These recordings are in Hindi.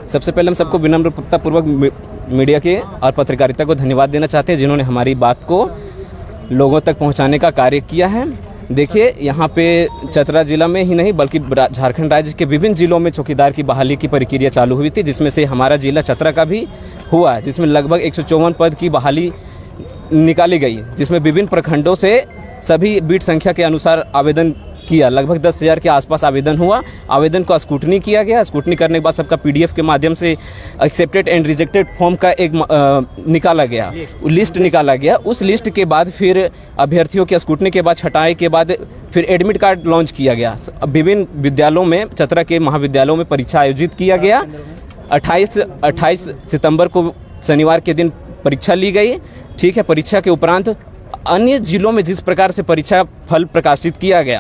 सबसे पहले हम सबको विनम्रतापूर्वक मीडिया के और पत्रकारिता को धन्यवाद देना चाहते हैं जिन्होंने हमारी बात को लोगों तक पहुंचाने का कार्य किया है। देखिए, यहाँ पे चतरा जिला में ही नहीं बल्कि झारखंड राज्य के विभिन्न जिलों में चौकीदार की बहाली की प्रक्रिया चालू हुई थी, जिसमें से हमारा जिला चतरा का भी हुआ, जिसमें लगभग 154 पद की बहाली निकाली गई, जिसमें विभिन्न प्रखंडों से सभी बीट संख्या के अनुसार आवेदन किया। लगभग 10,000 के आसपास आवेदन हुआ। आवेदन को स्क्रूटनी किया गया। स्क्रूटनी करने के बाद सबका PDF के माध्यम से एक्सेप्टेड एंड रिजेक्टेड फॉर्म का एक निकाला गया, लिस्ट निकाला गया। उस लिस्ट के बाद फिर अभ्यर्थियों के स्क्रूटनी के बाद छटाई के बाद फिर एडमिट कार्ड लॉन्च किया गया। विभिन्न विद्यालयों में, चतरा के महाविद्यालयों में परीक्षा आयोजित किया गया। 28 सितंबर को शनिवार के दिन परीक्षा ली गई। ठीक है, परीक्षा के उपरांत अन्य जिलों में जिस प्रकार से परीक्षा फल प्रकाशित किया गया,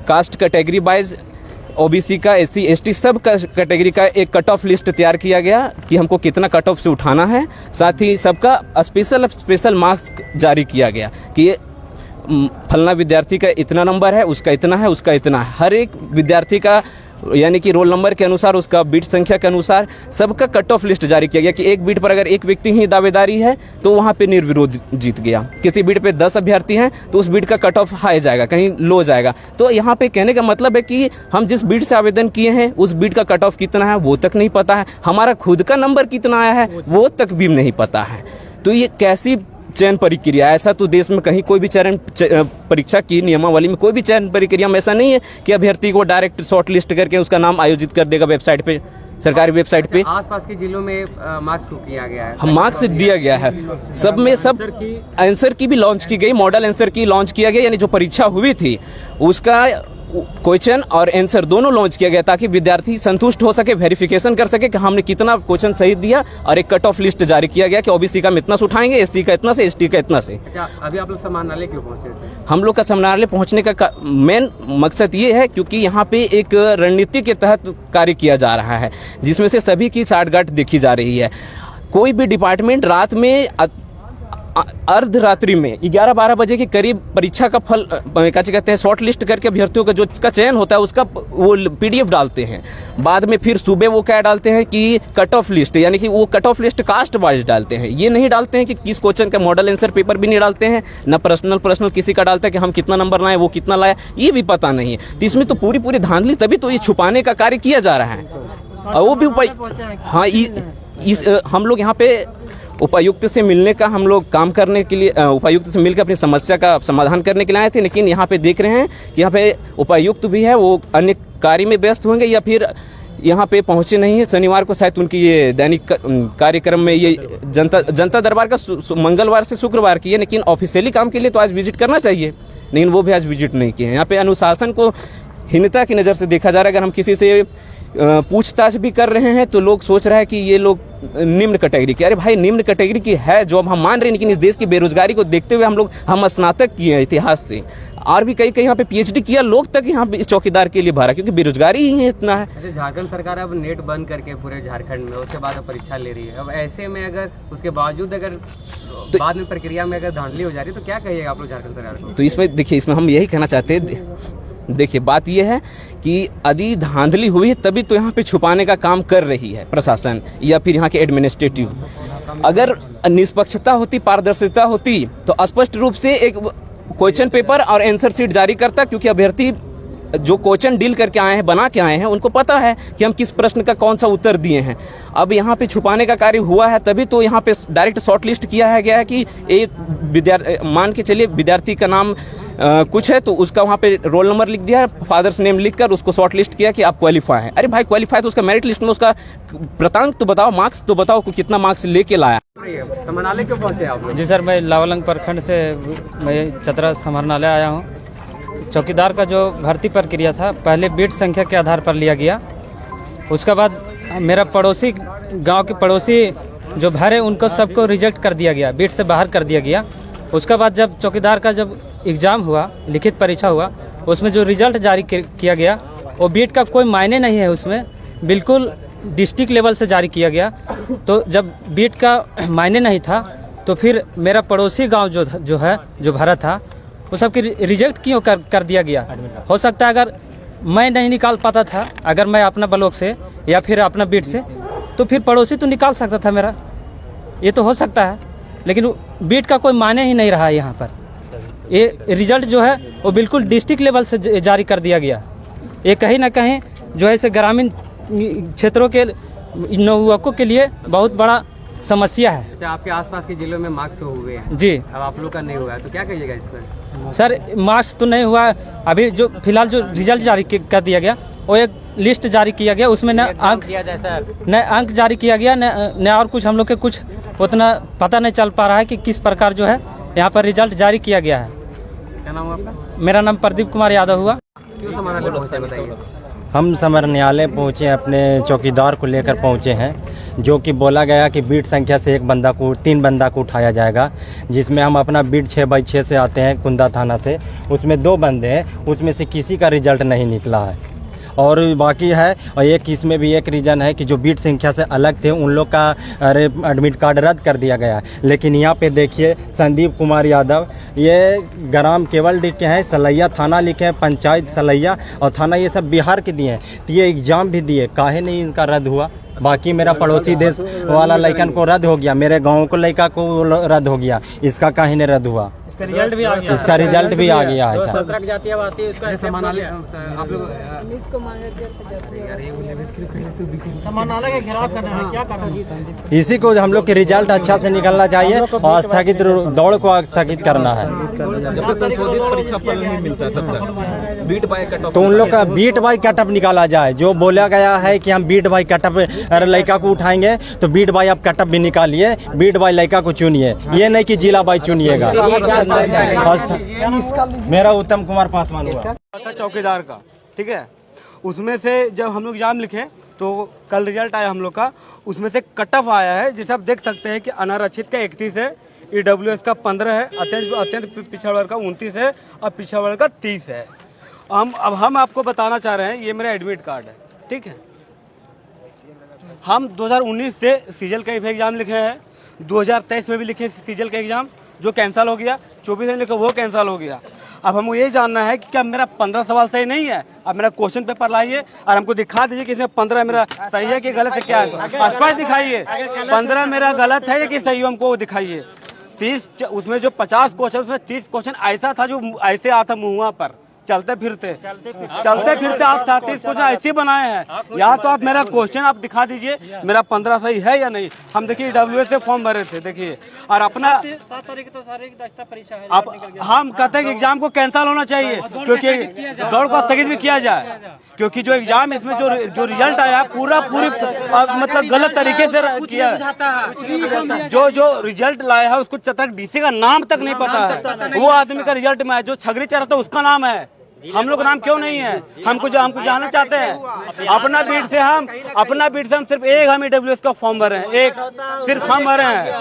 कास्ट कैटेगरी वाइज OBC का, SC ST सब कैटेगरी का एक कट ऑफ लिस्ट तैयार किया गया कि हमको कितना कट ऑफ से उठाना है। साथ ही सबका स्पेशल मार्क्स जारी किया गया कि फलना विद्यार्थी का इतना नंबर है, उसका इतना है, उसका इतना है। हर एक विद्यार्थी का यानी कि रोल नंबर के अनुसार, उसका बीट संख्या के अनुसार सबका कट ऑफ लिस्ट जारी किया गया कि एक बीट पर अगर एक व्यक्ति ही दावेदारी है तो वहाँ पे निर्विरोध जीत गया। किसी बीट पे 10 अभ्यर्थी हैं तो उस बीट का कट ऑफ हाई जाएगा, कहीं लो जाएगा। तो यहाँ पे कहने का मतलब है कि हम जिस बीट से आवेदन किए हैं उस बीट का कट ऑफ कितना है वो तक नहीं पता है, हमारा खुद का नंबर कितना आया है वो तक भी नहीं पता है। तो ये कैसी चयन प्रक्रिया? ऐसा तो देश में कहीं कोई भी चयन परीक्षा की नियमावली में कोई भी चयन प्रक्रिया में ऐसा नहीं है कि अभ्यर्थी को डायरेक्ट शॉर्ट लिस्ट करके उसका नाम आयोजित कर देगा वेबसाइट पे, सरकारी वेबसाइट पे। आसपास के जिलों में मार्क्स किया गया है, मार्क्स दिया गया है। सब में सब आंसर की भी लॉन्च की गई, मॉडल आंसर की लॉन्च किया गया, यानी जो परीक्षा हुई थी उसका क्वेश्चन और आंसर दोनों लॉन्च किया गया ताकि विद्यार्थी संतुष्ट हो सके, वेरिफिकेशन कर सके कि हमने कितना क्वेश्चन सही दिया। और एक कट ऑफ लिस्ट जारी किया गया कि OBC का हम इतना से उठाएंगे, SC का इतना से, ST का इतना से। अभी आप लोग समाहरणालय क्यों पहुंचे थे? हम लोग का समाहरणालय पहुंचने का मेन मकसद ये है क्योंकि यहाँ पे एक रणनीति के तहत कार्य किया जा रहा है जिसमें से सभी की साठगांठ देखी जा रही है। कोई भी डिपार्टमेंट रात में अर्धरात्रि में 11-12 बजे के करीब परीक्षा का फल क्या कहते हैं शॉर्ट लिस्ट करके अभ्यर्थियों का जो इसका चयन होता है उसका वो PDF डालते हैं। बाद में फिर सुबह वो क्या डालते हैं कि कट ऑफ लिस्ट, यानी कि वो cut off list caste wise डालते हैं। ये नहीं डालते हैं कि किस क्वेश्चन का मॉडल आंसर पेपर भी नहीं डालते हैं, ना पर्सनल किसी का डालता है कि हम कितना नंबर लाए, वो कितना लाया, ये भी पता नहीं है। तो इसमें तो पूरी धांधली, तभी तो ये छुपाने का कार्य किया जा रहा है। और वो भी हाँ, हम लोग यहाँ पे उपायुक्त से मिलने का हम लोग काम करने के लिए, उपायुक्त से मिलकर अपनी समस्या का समाधान करने के लिए आए थे, लेकिन यहाँ पे देख रहे हैं कि यहाँ पे उपायुक्त भी है, वो अन्य कार्य में व्यस्त होंगे या फिर यहाँ पे पहुँचे नहीं है। शनिवार को शायद उनकी ये दैनिक कार्यक्रम में ये जनता दरबार का मंगलवार से शुक्रवार की है, लेकिन ऑफिशियली काम के लिए तो आज विजिट करना चाहिए, लेकिन वो भी आज विजिट नहीं किए हैं। यहाँ पे अनुशासन को हीनता की नज़र से देखा जा रहा है। अगर हम किसी से पूछताछ भी कर रहे हैं तो लोग सोच रहे हैं कि ये लोग निम्न कैटेगरी के। अरे भाई, निम्न कैटेगरी की है जॉब, हम मान रहे हैं, लेकिन इस देश की बेरोजगारी को देखते हुए हम स्नातक किए हैं इतिहास से, और भी कई यहाँ पे PhD किया लोग तक यहाँ पे चौकीदार के लिए भरा, क्योंकि बेरोजगारी ही है इतना है। झारखंड सरकार अब नेट बंद करके पूरे झारखंड में उसके बाद परीक्षा ले रही है। अब ऐसे में अगर उसके बावजूद अगर बाद में प्रक्रिया में अगर धांधली हो जा रही है तो क्या कहिएगा आप लोग झारखंड सरकार को? तो इसमें देखिए, इसमें हम यही कहना चाहते हैं, देखिए बात यह है कि यदि धांधली हुई है तभी तो यहाँ पे छुपाने का काम कर रही है प्रशासन या फिर यहाँ के एडमिनिस्ट्रेटिव। अगर निष्पक्षता होती, पारदर्शिता होती तो स्पष्ट रूप से एक क्वेश्चन पेपर और आंसर शीट जारी करता, क्योंकि अभ्यर्थी जो क्वेश्चन डील करके आए हैं, बना के आए हैं, उनको पता है कि हम किस प्रश्न का कौन सा उत्तर दिए हैं। अब यहाँ पे छुपाने का कार्य हुआ है, तभी तो यहाँ पे डायरेक्ट शॉर्ट लिस्ट किया गया है कि एक मान के चलिए विद्यार्थी का नाम कुछ है तो उसका वहाँ पे रोल नंबर लिख दिया, फादर्स नेम लिखकर उसको शॉर्ट लिस्ट किया कि आप क्वालिफाई है। अरे भाई, क्वालिफाई तो उसका मेरिट लिस्ट में उसका प्रांत तो बताओ, मार्क्स तो बताओ को कितना मार्क्स लेके लाया। समाहरणालय क्यों पहुँचे आप? जी सर, मैं लावलंग प्रखंड से मैं चतरा समाहरणालय आया हूँ। चौकीदार का जो भर्ती प्रक्रिया था पहले बीट संख्या के आधार पर लिया गया, उसके बाद मेरा पड़ोसी गांव के पड़ोसी जो भरे उनको सबको रिजेक्ट कर दिया गया, बीट से बाहर कर दिया गया। उसके बाद जब चौकीदार का जब एग्ज़ाम हुआ, लिखित परीक्षा हुआ, उसमें जो रिजल्ट जारी किया गया वो बीट का कोई मायने नहीं है, उसमें बिल्कुल डिस्ट्रिक्ट लेवल से जारी किया गया। तो जब बीट का मायने नहीं था तो फिर मेरा पड़ोसी गांव जो भरा था वो सबकी रिजेक्ट क्यों कर दिया गया? हो सकता है अगर मैं नहीं निकाल पाता था, अगर मैं अपना ब्लॉक से या फिर अपना बीट से, तो फिर पड़ोसी तो निकाल सकता था मेरा, ये तो हो सकता है, लेकिन बीट का कोई मायने ही नहीं रहा यहाँ पर। ये रिजल्ट जो है वो बिल्कुल डिस्ट्रिक्ट लेवल से जारी कर दिया गया। ये कहीं ना कहीं जो है इसे ग्रामीण क्षेत्रों के युवकों के लिए बहुत बड़ा समस्या है। अच्छा, आपके आसपास के जिलों में मार्क्स हुए हैं जी, अब आप लोग का नहीं हुआ है, तो क्या कहिएगा इस पर? सर मार्क्स तो नहीं हुआ, अभी जो फिलहाल जो रिजल्ट जारी कर दिया गया वो एक लिस्ट जारी किया गया, उसमें न अंक जारी किया गया न और कुछ हम लोग के कुछ उतना पता नहीं चल पा रहा है कि किस प्रकार जो है यहाँ पर रिजल्ट जारी किया गया है। क्या नाम है आपका? मेरा नाम प्रदीप कुमार यादव हुआ। क्यों समानालय पहुंचे बताइए? हम समरन्यालय पहुँचे, अपने चौकीदार को लेकर पहुँचे हैं, जो कि बोला गया कि बीट संख्या से 3 बंदा को उठाया जाएगा, जिसमें हम अपना बीट 6/6 से आते हैं कुंदा थाना से, उसमें 2 बंदे हैं, उसमें से किसी का रिजल्ट नहीं निकला है और बाकी है। और एक इसमें भी एक रीज़न है कि जो बीट संख्या से अलग थे उन लोग का एडमिट कार्ड रद्द कर दिया गया। लेकिन यहाँ पे देखिए संदीप कुमार यादव, ये ग्राम केवल लिखे हैं, सलैया थाना लिखे हैं, पंचायत सलैया और थाना ये सब बिहार के दिए हैं, तो ये एग्ज़ाम भी दिए, काहे नहीं इनका रद्द हुआ? बाकी मेरा पड़ोसी देश वाला लड़कन को रद्द हो गया, मेरे गाँव को लड़का को रद्द हो गया, इसका काहे नहीं रद्द हुआ? इसका रिजल्ट भी आ गया है सर। समानालय आप लोग इसी को हम लोग के रिजल्ट अच्छा से निकलना चाहिए और स्थगित दौड़ को स्थगित करना है। जब तक संशोधित परीक्षा फल नहीं मिलता तब तक बीट बाय कट ऑफ, तो उन लोग का बीट बाई कट ऑफ निकाला जाए। जो बोला गया है कि हम बीट बाई कट ऑफ लड़का को उठाएंगे, तो बीट बाई आप कट ऑफ भी निकालिए, बीट बाई लड़का को चुनिए, ये नहीं कि जिला बाई चुनिएगा। मेरा उत्तम कुमार पासवान हुआ चौकीदार का, ठीक है। उसमें से जब हम लोग एग्जाम लिखे तो कल रिजल्ट आया हम लोग का, उसमें से कट ऑफ आया है, जैसे आप देख सकते हैं कि अनारक्षित का 31 है, EWS का 15 है, अत्यंत पिछड़ा वर्ग का 29 है और पिछड़ा वर्ग का 30 है। अब हम आपको बताना चाह रहे हैं, ये मेरा एडमिट कार्ड है, ठीक है। हम 2019 से सीजल का एग्जाम लिखे हैं, 2023 में भी लिखे सीजल का एग्जाम, जो कैंसिल हो गया, 24 में लिखा वो कैंसिल हो गया। अब हमको ये जानना है कि क्या मेरा 15 सवाल सही नहीं है? अब मेरा क्वेश्चन पेपर लाइए और हमको दिखा दीजिए कि इसमें 15 मेरा सही है कि गलत है, क्या है स्पष्ट दिखाइए। 15 मेरा गलत है कि सही, हमको दिखाइए। 30 उसमें जो 50 क्वेश्चन, उसमें 30 क्वेश्चन ऐसा था जो ऐसे आता मुँह पर चलते फिरते आप 30 क्वेश्चन ऐसे बनाए हैं। या तो आप मेरा क्वेश्चन आप दिखा दीजिए मेरा 15 सही है या नहीं। हम देखिए EWS से फॉर्म भरे थे, देखिए, और अपना 7 तारीख तो शारीरिक दक्षता परीक्षा है, हम कहते हैं कि एग्जाम को कैंसिल होना चाहिए, क्योंकि दौड़ को स्थगित भी किया जाए, क्योंकि जो एग्जाम इसमें जो रिजल्ट आया पूरी मतलब गलत तरीके से किया। जो रिजल्ट लाया है उसको तक DC का नाम तक नहीं पता है, वो आदमी का रिजल्ट में है, जो छगरी चढ़ा था उसका नाम है, हम लोग नाम क्यों नहीं है? हमको जानना चाहते हैं। अपना बीट से हम सिर्फ एक हम EWS का फॉर्म भरे हैं, एक सिर्फ हम भरे हैं,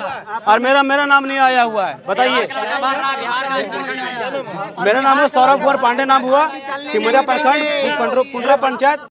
और मेरा नाम नहीं आया हुआ है। बताइए, मेरा नाम है सौरभ कुमार पांडे, नाम हुआ सिमरिया प्रखंड, पुंडरा पंचायत।